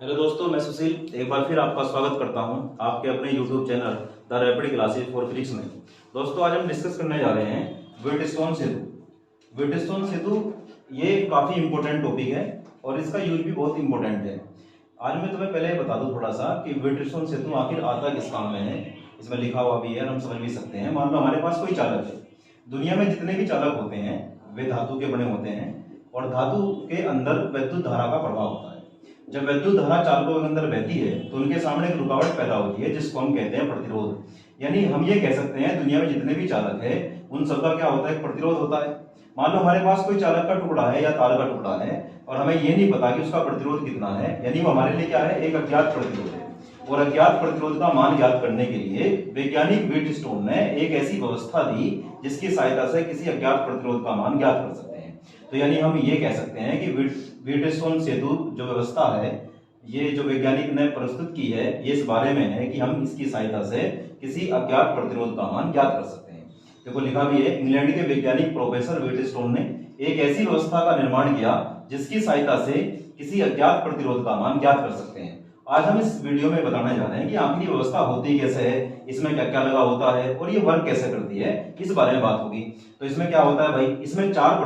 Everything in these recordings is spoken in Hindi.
हेलो दोस्तों, मैं सुशील एक बार फिर आपका स्वागत करता हूं आपके अपने YouTube channel the rapid classes for physics में। दोस्तों, आज हम डिस्कस करने जा रहे हैं व्हीटस्टोन सेतु। व्हीटस्टोन सेतु ये काफ़ी इंपॉर्टेंट टॉपिक है और इसका यूज भी बहुत इंपॉर्टेंट है। आज मैं तुम्हें पहले बता दूं थोड़ा सा कि व्हीटस्टोन सेतु आखिर आता किस काम में है। इसमें लिखा हुआ भी है और हम समझ भी सकते हैं। मान लो हमारे पास कोई चालक है। दुनिया में जितने भी चालक होते हैं वे धातु के बने होते हैं और धातु के अंदर विद्युत धारा का प्रभाव होता है। जब विद्युत धारा चालकों के अंदर बहती है तो उनके सामने एक रुकावट पैदा होती है जिसको हम कहते हैं प्रतिरोध। यानी हम ये कह सकते हैं दुनिया में जितने भी चालक है उन सबका क्या होता है, प्रतिरोध होता है। मान लो हमारे पास कोई चालक का टुकड़ा है या तार का टुकड़ा है और हमें ये नहीं पता कि उसका प्रतिरोध कितना है, यानी वो हमारे लिए क्या है, एक अज्ञात प्रतिरोध है। और अज्ञात प्रतिरोध का मान ज्ञात करने के लिए वैज्ञानिक व्हीटस्टोन ने एक ऐसी व्यवस्था दी जिसकी सहायता से किसी अज्ञात प्रतिरोध का मान ज्ञात कर सकते हैं। तो यानी हम ये कह सकते हैं कि व्हीटस्टोन सेतु जो व्यवस्था है, ये जो वैज्ञानिक ने प्रस्तुत की है, ये इस बारे में है कि हम इसकी सहायता से किसी अज्ञात प्रतिरोध का मान ज्ञात कर सकते हैं। देखो लिखा भी है, इंग्लैंड के वैज्ञानिक प्रोफेसर व्हीटस्टोन ने एक ऐसी व्यवस्था का निर्माण किया जिसकी सहायता से किसी अज्ञात प्रतिरोध का मान ज्ञात कर सकते हैं। आज हम इस वीडियो में बताने जा रहे हैं कि आखिर व्यवस्था होती कैसे है, इसमें क्या क्या लगा होता है और ये वर्क कैसे करती है, इस बारे में बात होगी। तो इसमें क्या होता है भाई, इसमें चार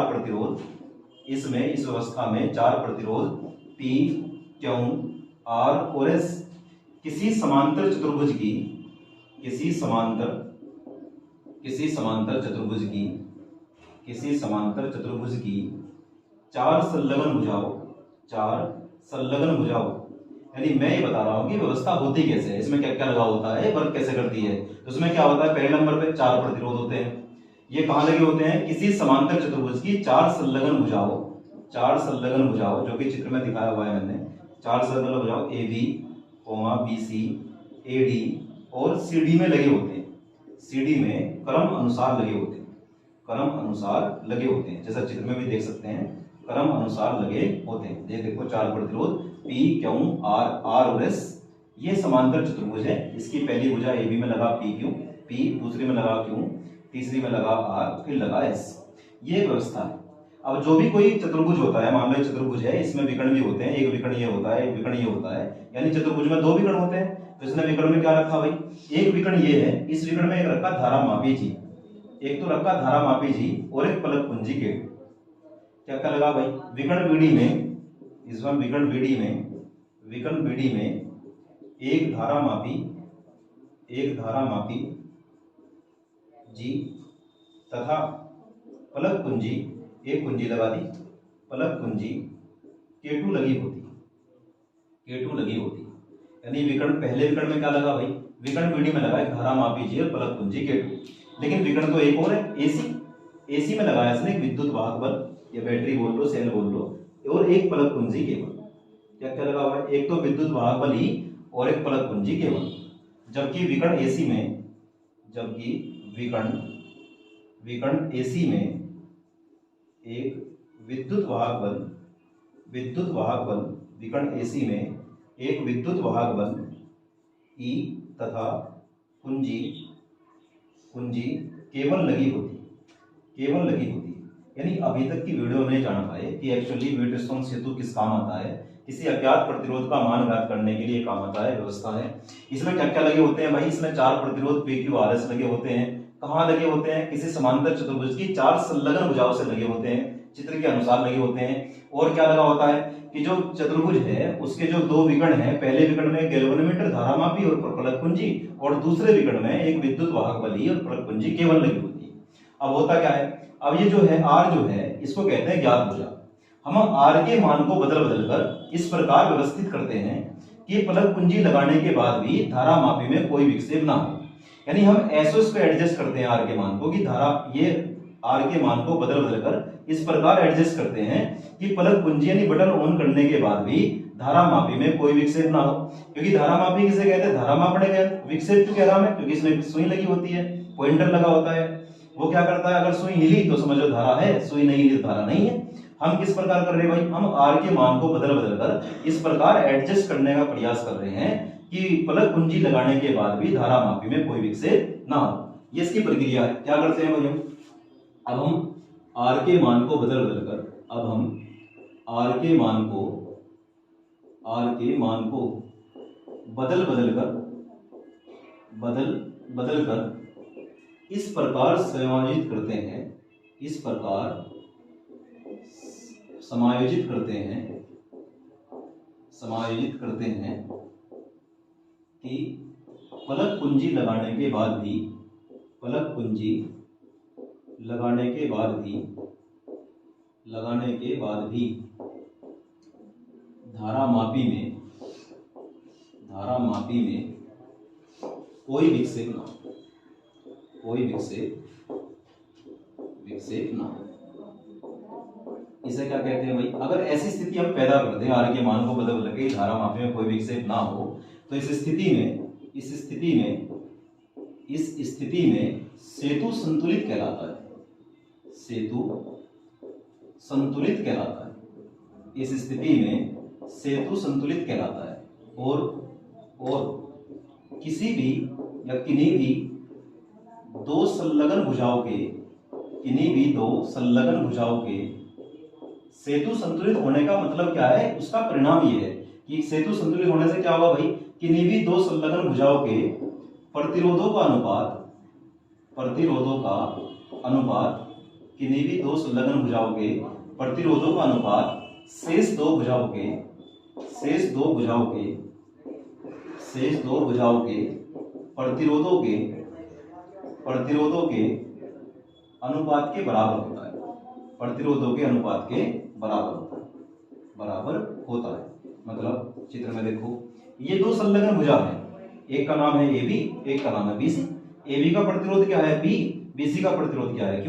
प्रतिरोध, इसमें इस व्यवस्था में चार प्रतिरोध P, Q, R और S किसी समांतर चतुर्भुज की किसी समांतर चतुर्भुज की चार संलग्न भुजाओं यानी मैं ये बता रहा हूं कि व्यवस्था होती कैसे है, इसमें क्या क्या लगा होता है, वर्क कैसे करती है। तो उसमें क्या होता है, पहले नंबर पे चार प्रतिरोध होते हैं। ये कहां लगे होते हैं, किसी समांतर चतुर्भुज की चार संलग्न भुजाओं जो कि चित्र में दिखाया हुआ है मैंने। चार संलग्न भुजाओं AB, BC, AD और CD में लगे होते हैं। CD में क्रम अनुसार लगे होते हैं, जैसा चित्र में भी देख सकते हैं, क्रम अनुसार लगे होते हैं। ये देखो चार प्रतिरोध P, Q, R और S, ये समांतर चतुर्भुज है। इसकी पहली भुजा AB में लगा P, दूसरी में लगा Q, तीसरी में लगा R, फिर लगा S। ये व्यवस्था है। अब जो भी कोई चतुर्भुज होता है, मान लो चतुर्भुज है, इसमें विकर्ण भी होते हैं, एक विकर्ण ये होता है, एक विकर्ण ये होता है, यानी चतुर्भुज में दो विकर्ण होते हैं। तो इसने विकर्ण में क्या रखा भाई, एक विकर्ण ये है, इस विकर्ण में एक रखा धारामापी जी, एक तो रखा धारामापी जी और एक पलक कुंजी के। क्या क्या लगा भाई, विकर्ण बीडी में, इसमें विकर्ण बीडी में एक धारामापी जी तथा पलक कुंजी, एक कुंजी लगा दी, पलक कुंजी K2 लगी होती। यानी विकर्ण, पहले विकर्ण में क्या लगा भाई, विकर्ण बीडी में लगा एक धारामापी जी और पलक कुंजी K2। लेकिन विकर्ण तो एक और है, AC में लगाया इसने एक विद्युत वाहक बल या बैटरी बोल लो, सेल बोल लो, और एक पलक कुंजी केवल। क्या क्या लगा हुआ है, एक तो विद्युत वाहक बल ही और एक पलक कुंजी केवल। जबकि विकर्ण AC में एक विद्युत वाहक बल विकर्ण AC में एक विद्युत वाहक बल E तथा कुंजी केवल लगी होती। यानी अभी तक की वीडियो में जान पाए कि एक्चुअली व्हीटस्टोन सेतु किस काम आता है, किसी अज्ञात प्रतिरोध का मान ज्ञात करने के लिए काम आता है, व्यवस्था है। इसमें क्या क्या लगे होते हैं भाई, इसमें चार प्रतिरोध P, Q, R, S लगे होते हैं। कहाँ लगे होते हैं, किसी समांतर चतुर्भुज की चार संलग्न भुजाओं से लगे होते हैं, चित्र के अनुसार लगे होते हैं। और क्या लगा होता है कि जो चतुर्भुज है उसके जो दो विकर्ण है, पहले विकर्ण में गैल्वेनोमीटर धारामापी और पलक कुंजी, और दूसरे विकर्ण में एक विद्युत वाहक बली और पलक कुंजी केवल लगी होती है। अब होता क्या है, अब ये जो है R जो है इसको कहते हैं ज्ञात भुजा। हम R के मान को बदल कर इस प्रकार व्यवस्थित करते हैं कि पलक कुंजी लगाने के बाद भी धारामापी में कोई विक्षेप ना हो। यानी हम ऐसे इसको एडजस्ट करते हैं R के मान को, कि ये R के मान को बदल कर इस प्रकार एडजस्ट करते हैं कि पलक कुंजी यानी बटन ऑन करने के बाद भी धारामापी में कोई विक्षेप ना हो। क्योंकि धारामापी किसे कहते हैं, धारा मापने गए, विक्षेप क्यों कह रहा मैं, क्योंकि इसमें सुई लगी होती है, पॉइंटर लगा होता है। वो क्या करता है, अगर सुई हिली तो समझो धारा है, सुई नहीं हिली तो धारा नहीं है। हम किस प्रकार कर रहे हैं भाई, हम R के मान को बदल कर इस प्रकार एडजस्ट करने का प्रयास कर रहे हैं कि पलक कुंजी लगाने के बाद भी धारामापी में कोई विक्षेप ना हो। ये इसकी प्रक्रिया है। क्या करते हैं भाई, अब हम R के मान को बदल कर आर के मान को बदल कर इस प्रकार समायोजित करते हैं, इस प्रकार समायोजित करते हैं कि फलक कुंजी लगाने के बाद भी धारा मापी में कोई विक्षेप ना हो। इसे क्या कहते हैं भाई? अगर ऐसी स्थिति हम पैदा कर दें, आर के मान को बदल के धारा मापी में कोई विक्षेप ना हो, तो इस स्थिति में सेतु संतुलित कहलाता है। इस स्थिति में सेतु संतुलित कहलाता है। और किसी भी या किन्हीं भी दो संलग्न भुजाओं के सेतु संतुलित होने का मतलब क्या है? उसका परिणाम ये है कि सेतु संतुलित होने से क्या होगा भाई? किन्हीं भी दो संलग्न भुजाओं के प्रतिरोधों का अनुपात शेष दो भुजाओं के प्रतिरोधों के अनुपात के बराबर होता है। मतलब चित्र में देखो, ये दो संलग्न भुजा है, एक का नाम है AB, एक का नाम है BC। AB का प्रतिरोध क्या है? B। BC का प्रतिरोध क्या है? Q।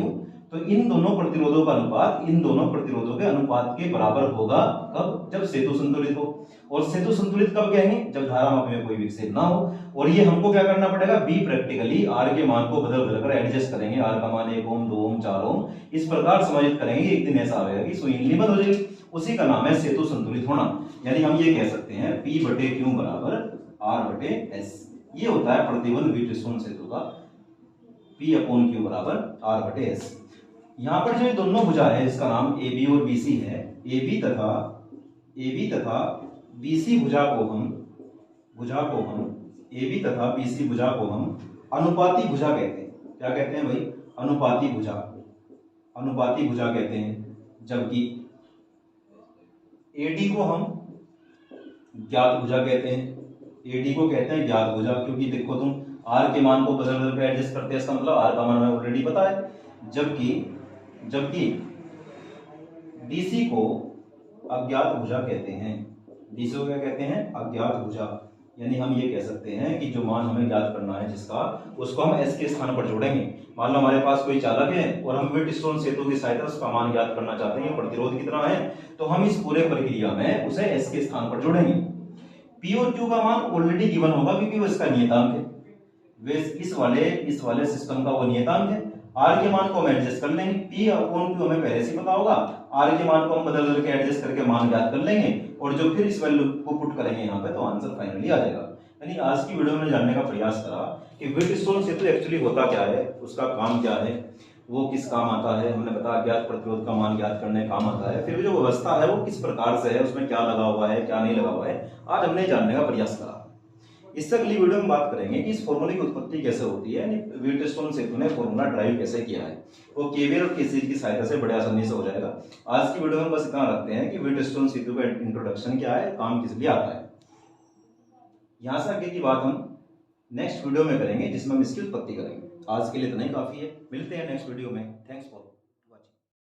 तो इन दोनों प्रतिरोधों का अनुपात इन दोनों प्रतिरोधों के अनुपात के बराबर होगा। कब? जब सेतु संतुलित हो। और सेतु संतुलित कब कहेंगे? जब धारा मापी में कोई विक्षेप ना हो। और ये हमको क्या करना पड़ेगा? बी प्रैक्टिकली आर के मान को बदल कर एडजस्ट करेंगे। आर का मान 1 ओम 2 ओम 4 ओम इस प्रकार समायोजित करेंगे। एक दिन ऐसा आएगा कि सुई इनली बंद हो जाएगी। उसी का नाम है सेतु संतुलित होना। यानी हम ये कह सकते हैं P/Q बराबर R/S। ये होता है प्रतिबंध व्हीटस्टोन सेतु का। P/Q बराबर R/S। यहाँ पर जो दोनों भुजा है इसका नाम AB और BC है। AB तथा BC भुजा को हम अनुपाती भुजा कहते हैं। क्या कहते हैं भाई? अनुपाती भुजा कहते हैं। जबकि AD को हम ज्ञात भुजा कहते हैं। ज्ञात भुजा, क्योंकि देखो तुम R के मान को बदल कर एडजस्ट करते हैं, इसका मतलब R का मान हमें ऑलरेडी पता है। जबकि DC को अज्ञात भुजा कहते हैं। DC को क्या कहते हैं? अज्ञात भुजा। यानी हम ये कह सकते हैं कि जो मान हमें ज्ञात करना है जिसका, उसको हम S के स्थान पर जोड़ेंगे। मान लो हमारे पास कोई चालक है और हम व्हीटस्टोन सेतु की सहायता से उसका मान ज्ञात करना चाहते हैं, प्रतिरोध कितना है, तो हम इस पूरे प्रक्रिया में उसे S के स्थान पर जोड़ेंगे। P और Q का मान ऑलरेडी गिवन होगा क्योंकि वो इसका नियतांक है। वे इस वाले सिस्टम का वो नियतांक है। R के मान को हम एडजस्ट कर लेंगे। P/Q हमें पहले से पता होगा। R के मान को हम बदल करके एडजस्ट करके मान ज्ञात कर लेंगे और जो फिर इस वैल्यू को पुट करेंगे यहाँ पे, तो आंसर फाइनली आ जाएगा। यानी आज की वीडियो में जानने का प्रयास करा कि व्हीटस्टोन सेतु एक्चुअली होता क्या है, उसका काम क्या है, वो किस काम आता है। हमने बताया अज्ञात प्रतिरोध का मान ज्ञात करने काम आता है। फिर जो व्यवस्था है वो किस प्रकार से है, उसमें क्या लगा हुआ है क्या नहीं लगा हुआ है, आज हमने जानने का प्रयास करा। इससे अगली वीडियो में बात करेंगे कि इस फॉर्मूले की उत्पत्ति कैसे होती है, व्हीटस्टोन सेतु ने फॉर्मूला ड्राइव कैसे किया है। वो केवीएल और केसीएल की सहायता से बड़े आसानी से हो जाएगा। आज की वीडियो में बस इतना रखते हैं कि व्हीटस्टोन सेतु का इंट्रोडक्शन क्या है, काम किस लिए आता है। यहां से आगे की बात हम नेक्स्ट वीडियो में करेंगे जिसमें हम इसकी उत्पत्ति करेंगे। आज के लिए इतना ही काफी है। मिलते हैं नेक्स्ट वीडियो में। Thanks for